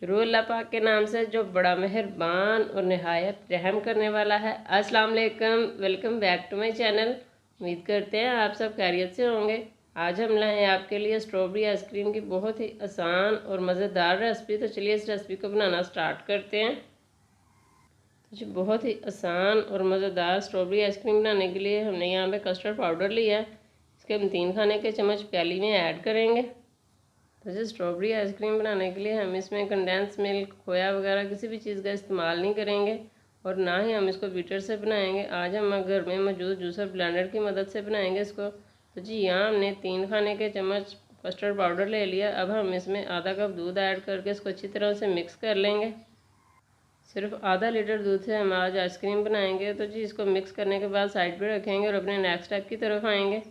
शुरू अल्लाह पाक के नाम से जो बड़ा मेहरबान और नहायत रहम करने वाला है। अस्सलाम वालेकुम, welcome back to my channel. उम्मीद करते हैं आप सब खैरियत से होंगे। आज हम लाए हैं आपके लिए स्ट्रॉबेरी आइसक्रीम की बहुत ही आसान और मज़ेदार रेसिपी। तो चलिए इस रेसिपी को बनाना स्टार्ट करते हैं। तो बहुत ही आसान और मज़ेदार स्ट्रॉबेरी आइसक्रीम बनाने के लिए हमने यहाँ पे कस्टर्ड पाउडर लिया है। इसके हम 3 खाने के चम्मच प्याली में ऐड करेंगे। तो जैसे स्ट्रॉबेरी आइसक्रीम बनाने के लिए हम इसमें कंडेंस मिल्क, खोया वगैरह किसी भी चीज़ का इस्तेमाल नहीं करेंगे और ना ही हम इसको बीटर से बनाएंगे। आज हम घर में मौजूद जूसर ब्लेंडर की मदद से बनाएंगे इसको। तो जी यहाँ हमने 3 खाने के चम्मच कस्टर्ड पाउडर ले लिया। अब हम इसमें आधा कप दूध ऐड करके इसको अच्छी तरह से मिक्स कर लेंगे। सिर्फ आधा लीटर दूध से हम आज आइसक्रीम बनाएंगे। तो जी इसको मिक्स करने के बाद साइड पर रखेंगे और अपने नेक्स्ट स्टेप की तरफ आएँगे।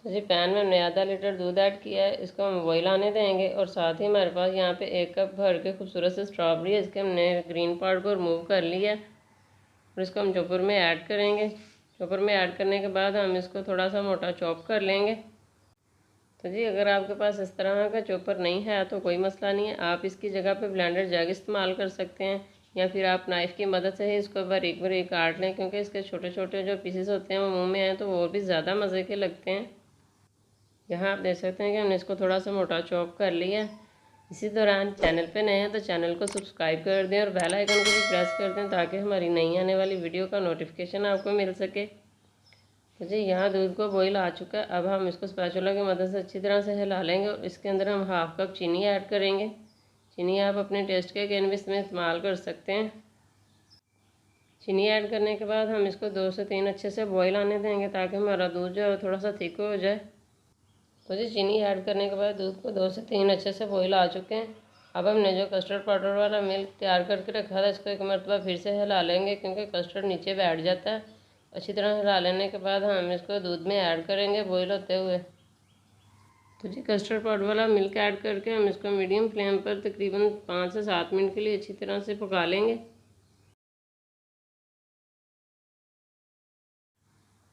तो जी पैन में हमने आधा लीटर दूध ऐड किया है, इसको हम बॉईल आने देंगे। और साथ ही हमारे पास यहाँ पे 1 कप भर के खूबसूरत से स्ट्रॉबेरी है, इसके हमने ग्रीन पार्ट को रिमूव कर लिया और इसको हम चॉपर में ऐड करेंगे। चॉपर में ऐड करने के बाद हम इसको थोड़ा सा मोटा चॉप कर लेंगे। तो जी अगर आपके पास इस तरह का चॉपर नहीं है तो कोई मसला नहीं है, आप इसकी जगह पर ब्लेंडर जग इस्तेमाल कर सकते हैं या फिर आप नाइफ़ की मदद से ही इसको बारीक बारीक काट लें, क्योंकि इसके छोटे छोटे जो पीसेस होते हैं वो मुँह में आए तो वो भी ज़्यादा मज़े के लगते हैं। यहाँ आप देख सकते हैं कि हमने इसको थोड़ा सा मोटा चॉप कर लिया। इसी दौरान चैनल पे नए हैं तो चैनल को सब्सक्राइब कर दें और बेल आइकन को भी प्रेस कर दें ताकि हमारी नई आने वाली वीडियो का नोटिफिकेशन आपको मिल सके। तो जी यहाँ दूध को बॉईल आ चुका है। अब हम इसको स्पैचुला की मदद से अच्छी तरह से हिला लेंगे और इसके अंदर हम हाफ़ कप चीनी ऐड करेंगे। चीनी आप अपने टेस्ट के अकॉर्डिंग में इस्तेमाल कर सकते हैं। चीनी ऐड करने के बाद हम इसको 2 से 3 अच्छे से बॉईल आने देंगे ताकि हमारा दूध जो है थोड़ा सा थिक हो जाए। तो जी चीनी ऐड करने के बाद दूध को 2 से 3 अच्छे से बॉईल आ चुके हैं। अब हमने जो कस्टर्ड पाउडर वाला मिल्क तैयार करके रखा था इसको एक मरतबा फिर से हिला लेंगे, क्योंकि कस्टर्ड नीचे बैठ जाता है। अच्छी तरह हिला लेने के बाद हम इसको दूध में ऐड करेंगे बॉईल होते हुए। तो जी कस्टर्ड पाउडर वाला मिल्क ऐड करके हम इसको मीडियम फ्लेम पर तकरीबन 5 से 7 मिनट के लिए अच्छी तरह से पका लेंगे।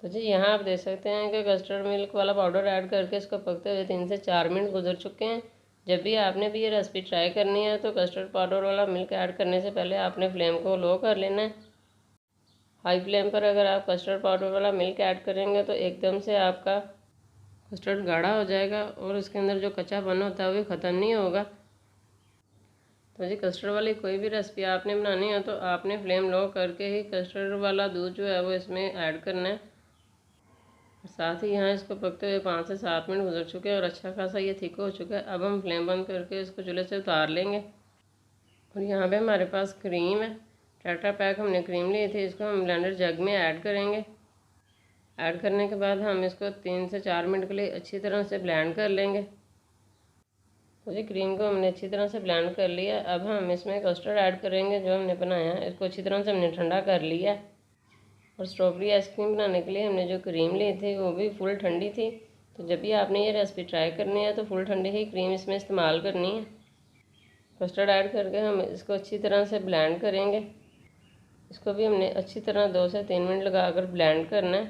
तो जी यहाँ आप देख सकते हैं कि कस्टर्ड मिल्क वाला पाउडर ऐड करके इसको पकते हुए 3 से 4 मिनट गुजर चुके हैं। जब भी आपने भी ये रेसिपी ट्राई करनी है तो कस्टर्ड पाउडर वाला मिल्क ऐड करने से पहले आपने फ्लेम को लो कर लेना है। हाई फ्लेम पर अगर आप कस्टर्ड पाउडर वाला मिल्क ऐड करेंगे तो एकदम से आपका कस्टर्ड गाढ़ा हो जाएगा और इसके अंदर जो कच्चापन होता है वो ख़त्म नहीं होगा। तो जी कस्टर्ड वाली कोई भी रेसिपी आपने बनानी है तो आपने फ्लेम लो करके ही कस्टर्ड वाला दूध जो है वो इसमें ऐड करना है। साथ ही यहाँ इसको पकते हुए 5 से 7 मिनट गुजर चुके हैं और अच्छा खासा ये थिक हो चुका है। अब हम फ्लेम बंद करके इसको चूल्हे से उतार लेंगे। और यहाँ पे हमारे पास क्रीम है, टाटा पैक हमने क्रीम ली थी, इसको हम ब्लेंडर जग में ऐड करेंगे। ऐड करने के बाद हम इसको 3 से 4 मिनट के लिए अच्छी तरह से ब्लेंड कर लेंगे। तो जी क्रीम को हमने अच्छी तरह से ब्लेंड कर लिया। अब हम इसमें कस्टर्ड ऐड करेंगे जो हमने बनाया है। इसको अच्छी तरह से हमने ठंडा कर लिया। और स्ट्रॉबेरी आइसक्रीम बनाने के लिए हमने जो क्रीम ली थी वो भी फुल ठंडी थी। तो जब भी आपने ये रेसिपी ट्राई करनी है तो फुल ठंडी ही क्रीम इसमें इस्तेमाल करनी है। कस्टर्ड ऐड करके हम इसको अच्छी तरह से ब्लेंड करेंगे। इसको भी हमने अच्छी तरह 2 से 3 मिनट लगा कर ब्लेंड करना है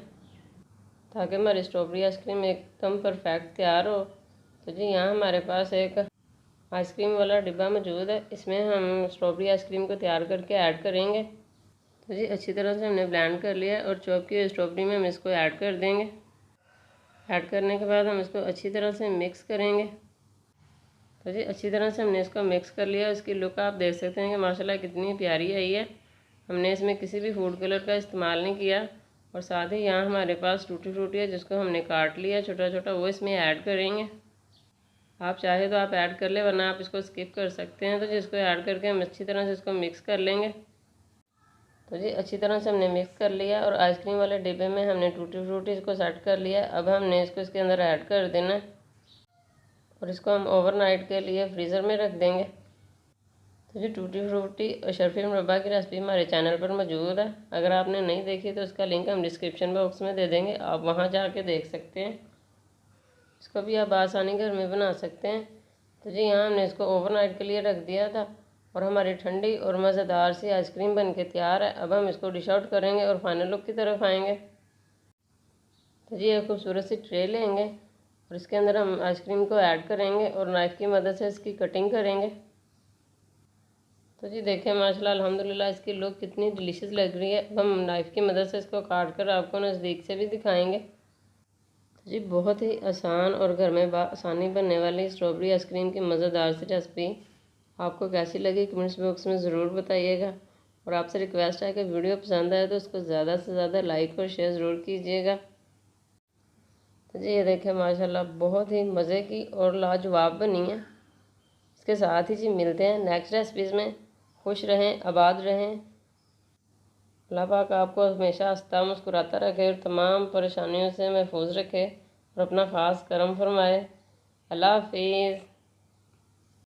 ताकि हमारी स्ट्रॉबेरी आइसक्रीम एकदम परफेक्ट तैयार हो। तो जी यहाँ हमारे पास एक आइसक्रीम वाला डिब्बा मौजूद है, इसमें हम स्ट्रॉबेरी आइसक्रीम को तैयार करके ऐड करेंगे। तो जी अच्छी तरह से हमने ब्लेंड कर लिया और चॉप की स्ट्रॉबेरी में हम इसको ऐड कर देंगे। ऐड करने के बाद हम इसको अच्छी तरह से मिक्स करेंगे। तो जी अच्छी तरह से हमने इसको मिक्स कर लिया। इसकी लुक आप देख सकते हैं कि माशाल्लाह कितनी प्यारी आई है। हमने इसमें किसी भी फूड कलर का इस्तेमाल नहीं किया। और साथ ही यहाँ हमारे पास टूटी फ्रूटी है जिसको हमने काट लिया छोटा छोटा, वो इसमें ऐड करेंगे। आप चाहे तो आप ऐड कर ले, वरना आप इसको स्किप कर सकते हैं। तो जिसको ऐड करके हम अच्छी तरह से इसको मिक्स कर लेंगे। तो जी अच्छी तरह से हमने मिक्स कर लिया और आइसक्रीम वाले डिब्बे में हमने टूटी फ्रूटी इसको सेट कर लिया। अब हमने इसको इसके अंदर ऐड कर देना है और इसको हम ओवरनाइट के लिए फ्रीज़र में रख देंगे। तो जी टूटी फ्रूटी और शर्फी मुरब्बा की रेसिपी हमारे चैनल पर मौजूद है। अगर आपने नहीं देखी तो उसका लिंक हम डिस्क्रिप्शन बॉक्स में दे देंगे, आप वहाँ जाके देख सकते हैं। इसको भी आप आसानी घर में बना सकते हैं। तो जी यहाँ हमने इसको ओवरनाइट के लिए रख दिया था और हमारी ठंडी और मज़ेदार सी आइसक्रीम बनके तैयार है। अब हम इसको डिश आउट करेंगे और फाइनल लुक की तरफ आएंगे। तो जी एक खूबसूरत सी ट्रे लेंगे और इसके अंदर हम आइसक्रीम को ऐड करेंगे और नाइफ़ की मदद से इसकी कटिंग करेंगे। तो जी देखें माशाल्लाह अल्हम्दुलिल्लाह इसकी लुक कितनी डिलीशियस लग रही है। अब हम नाइफ़ की मदद से इसको काट कर आपको नज़दीक से भी दिखाएंगे। तो जी बहुत ही आसान और घर में आसानी बनने वाली स्ट्रॉबेरी आइसक्रीम की मज़ेदार सी रेसिपी आपको कैसी लगी कमेंट्स बॉक्स में ज़रूर बताइएगा। और आपसे रिक्वेस्ट है कि वीडियो पसंद आए तो इसको ज़्यादा से ज़्यादा लाइक और शेयर ज़रूर कीजिएगा। तो जी ये देखें माशाल्लाह बहुत ही मज़े की और लाजवाब बनी है। इसके साथ ही जी मिलते हैं नेक्स्ट रेसिपीज़ में। खुश रहें, आबाद रहें। अल्लाह पाक आपको हमेशा हंसता मुस्कुराता रखे और तमाम परेशानियों से महफूज रखे और अपना ख़ास करम फरमाए। अल्लाह हाफिज़।